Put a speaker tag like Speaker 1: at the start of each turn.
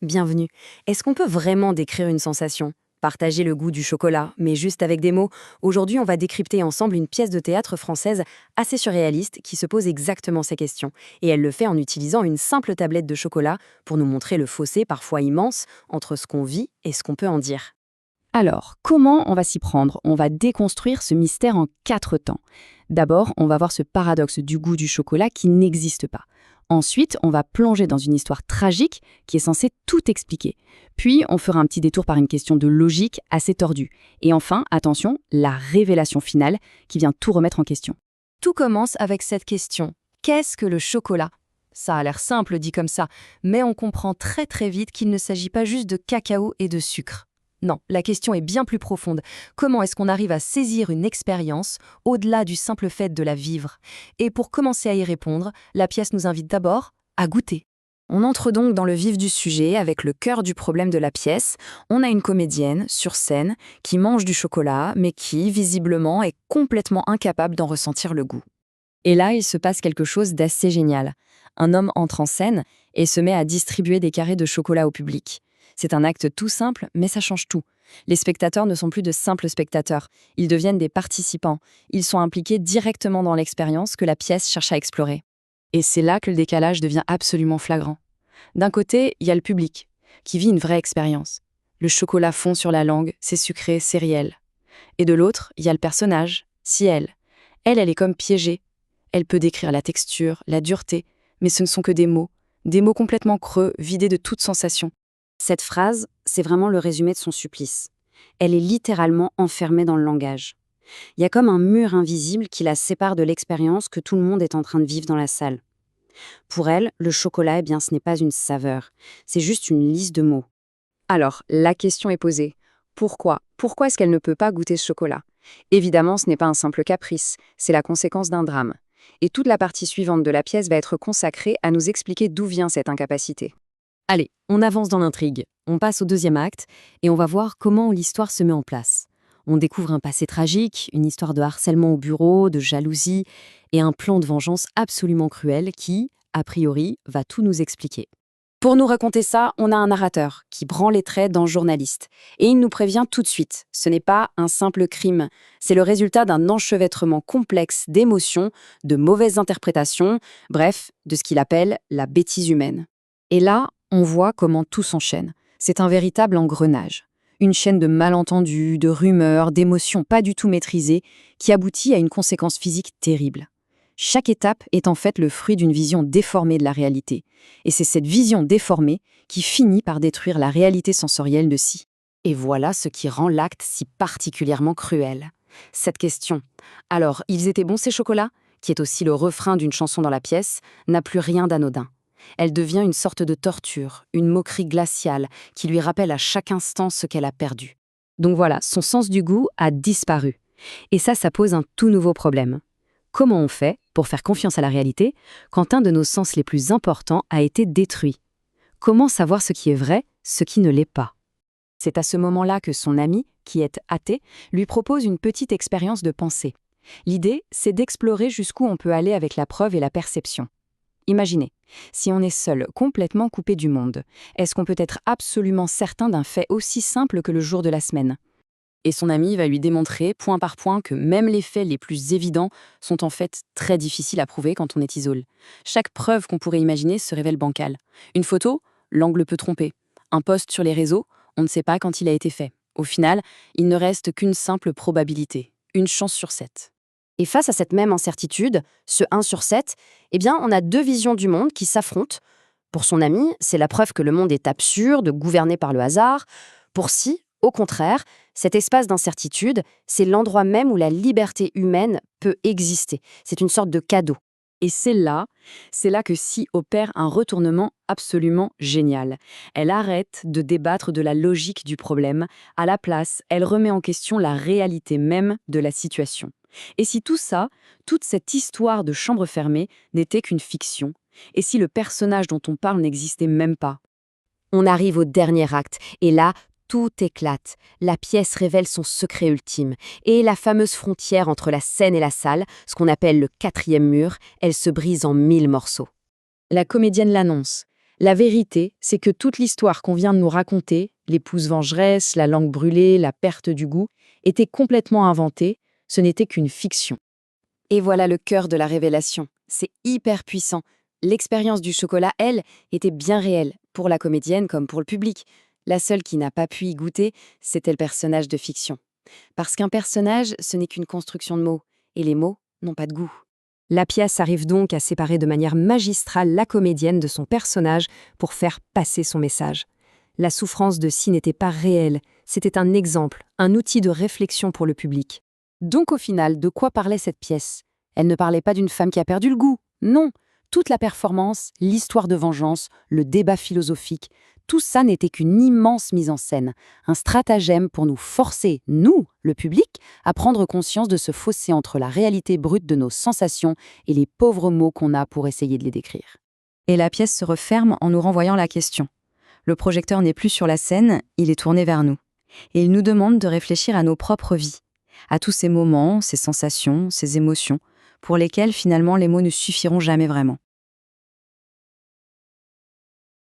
Speaker 1: Bienvenue. Est-ce qu'on peut vraiment décrire une sensation? Partager le goût du chocolat, mais juste avec des mots. Aujourd'hui, on va décrypter ensemble une pièce de théâtre française assez surréaliste qui se pose exactement ces questions. Et elle le fait en utilisant une simple tablette de chocolat pour nous montrer le fossé parfois immense entre ce qu'on vit et ce qu'on peut en dire.
Speaker 2: Alors, comment on va s'y prendre? On va déconstruire ce mystère en 4 temps. D'abord, on va voir ce paradoxe du goût du chocolat qui n'existe pas. Ensuite, on va plonger dans une histoire tragique qui est censée tout expliquer. Puis, on fera un petit détour par une question de logique assez tordue. Et enfin, attention, la révélation finale qui vient tout remettre en question.
Speaker 1: Tout commence avec cette question. Qu'est-ce que le chocolat? Ça a l'air simple dit comme ça, mais on comprend très vite qu'il ne s'agit pas juste de cacao et de sucre. Non, la question est bien plus profonde. Comment est-ce qu'on arrive à saisir une expérience au-delà du simple fait de la vivre? Et pour commencer à y répondre, la pièce nous invite d'abord à goûter. On entre donc dans le vif du sujet avec le cœur du problème de la pièce. On a une comédienne, sur scène, qui mange du chocolat, mais qui, visiblement, est complètement incapable d'en ressentir le goût. Et là, il se passe quelque chose d'assez génial. Un homme entre en scène et se met à distribuer des carrés de chocolat au public. C'est un acte tout simple, mais ça change tout. Les spectateurs ne sont plus de simples spectateurs, ils deviennent des participants. Ils sont impliqués directement dans l'expérience que la pièce cherche à explorer. Et c'est là que le décalage devient absolument flagrant. D'un côté, il y a le public, qui vit une vraie expérience. Le chocolat fond sur la langue, c'est sucré, c'est réel. Et de l'autre, il y a le personnage, Ciel. Elle est comme piégée. Elle peut décrire la texture, la dureté, mais ce ne sont que des mots complètement creux, vidés de toute sensation. Cette phrase, c'est vraiment le résumé de son supplice. Elle est littéralement enfermée dans le langage. Il y a comme un mur invisible qui la sépare de l'expérience que tout le monde est en train de vivre dans la salle. Pour elle, le chocolat, ce n'est pas une saveur, c'est juste une liste de mots. Alors, la question est posée. Pourquoi? Pourquoi est-ce qu'elle ne peut pas goûter ce chocolat? Évidemment, ce n'est pas un simple caprice, c'est la conséquence d'un drame. Et toute la partie suivante de la pièce va être consacrée à nous expliquer d'où vient cette incapacité. Allez, on avance dans l'intrigue, on passe au deuxième acte et on va voir comment l'histoire se met en place. On découvre un passé tragique, une histoire de harcèlement au bureau, de jalousie et un plan de vengeance absolument cruel qui, a priori, va tout nous expliquer. Pour nous raconter ça, on a un narrateur qui branle les traits d'un journaliste. Et il nous prévient tout de suite, ce n'est pas un simple crime, c'est le résultat d'un enchevêtrement complexe d'émotions, de mauvaises interprétations, bref, de ce qu'il appelle la bêtise humaine. Et là, on voit comment tout s'enchaîne. C'est un véritable engrenage. Une chaîne de malentendus, de rumeurs, d'émotions pas du tout maîtrisées, qui aboutit à une conséquence physique terrible. Chaque étape est en fait le fruit d'une vision déformée de la réalité. Et c'est cette vision déformée qui finit par détruire la réalité sensorielle de Si. Et voilà ce qui rend l'acte si particulièrement cruel. Cette question, alors, ils étaient bons ces chocolats, qui est aussi le refrain d'une chanson dans la pièce, n'a plus rien d'anodin. Elle devient une sorte de torture, une moquerie glaciale qui lui rappelle à chaque instant ce qu'elle a perdu. Donc voilà, son sens du goût a disparu. Et ça pose un tout nouveau problème. Comment on fait pour faire confiance à la réalité quand un de nos sens les plus importants a été détruit? Comment savoir ce qui est vrai, ce qui ne l'est pas? C'est à ce moment-là que son ami, qui est athée, lui propose une petite expérience de pensée. L'idée, c'est d'explorer jusqu'où on peut aller avec la preuve et la perception. Imaginez, si on est seul, complètement coupé du monde, est-ce qu'on peut être absolument certain d'un fait aussi simple que le jour de la semaine? Et son ami va lui démontrer, point par point, que même les faits les plus évidents sont en fait très difficiles à prouver quand on est isolé. Chaque preuve qu'on pourrait imaginer se révèle bancale. Une photo, l'angle peut tromper. Un post sur les réseaux, on ne sait pas quand il a été fait. Au final, il ne reste qu'une simple probabilité, une chance sur 7. Et face à cette même incertitude, ce 1 sur 7, on a deux visions du monde qui s'affrontent. Pour son ami, c'est la preuve que le monde est absurde, gouverné par le hasard. Pour Si, au contraire, cet espace d'incertitude, c'est l'endroit même où la liberté humaine peut exister. C'est une sorte de cadeau. Et c'est là que Si opère un retournement absolument génial. Elle arrête de débattre de la logique du problème. À la place, elle remet en question la réalité même de la situation. Et si tout ça, toute cette histoire de chambre fermée n'était qu'une fiction? Et si le personnage dont on parle n'existait même pas? On arrive au dernier acte, et là, tout éclate. La pièce révèle son secret ultime. Et la fameuse frontière entre la scène et la salle, ce qu'on appelle le 4e mur, elle se brise en 1000 morceaux. La comédienne l'annonce.
Speaker 2: La vérité, c'est que toute l'histoire qu'on vient de nous raconter, l'épouse vengeresse, la langue brûlée, la perte du goût, était complètement inventée, ce n'était qu'une fiction.
Speaker 1: Et voilà le cœur de la révélation. C'est hyper puissant. L'expérience du chocolat, elle, était bien réelle, pour la comédienne comme pour le public. La seule qui n'a pas pu y goûter, c'était le personnage de fiction. Parce qu'un personnage, ce n'est qu'une construction de mots, et les mots n'ont pas de goût. La pièce arrive donc à séparer de manière magistrale la comédienne de son personnage pour faire passer son message. La souffrance de Si n'était pas réelle, c'était un exemple, un outil de réflexion pour le public. Donc au final, de quoi parlait cette pièce? Elle ne parlait pas d'une femme qui a perdu le goût, non. Toute la performance, l'histoire de vengeance, le débat philosophique, tout ça n'était qu'une immense mise en scène, un stratagème pour nous forcer, nous, le public, à prendre conscience de ce fossé entre la réalité brute de nos sensations et les pauvres mots qu'on a pour essayer de les décrire. Et la pièce se referme en nous renvoyant la question. Le projecteur n'est plus sur la scène, il est tourné vers nous. Et il nous demande de réfléchir à nos propres vies, à tous ces moments, ces sensations, ces émotions, pour lesquels finalement les mots ne suffiront jamais vraiment.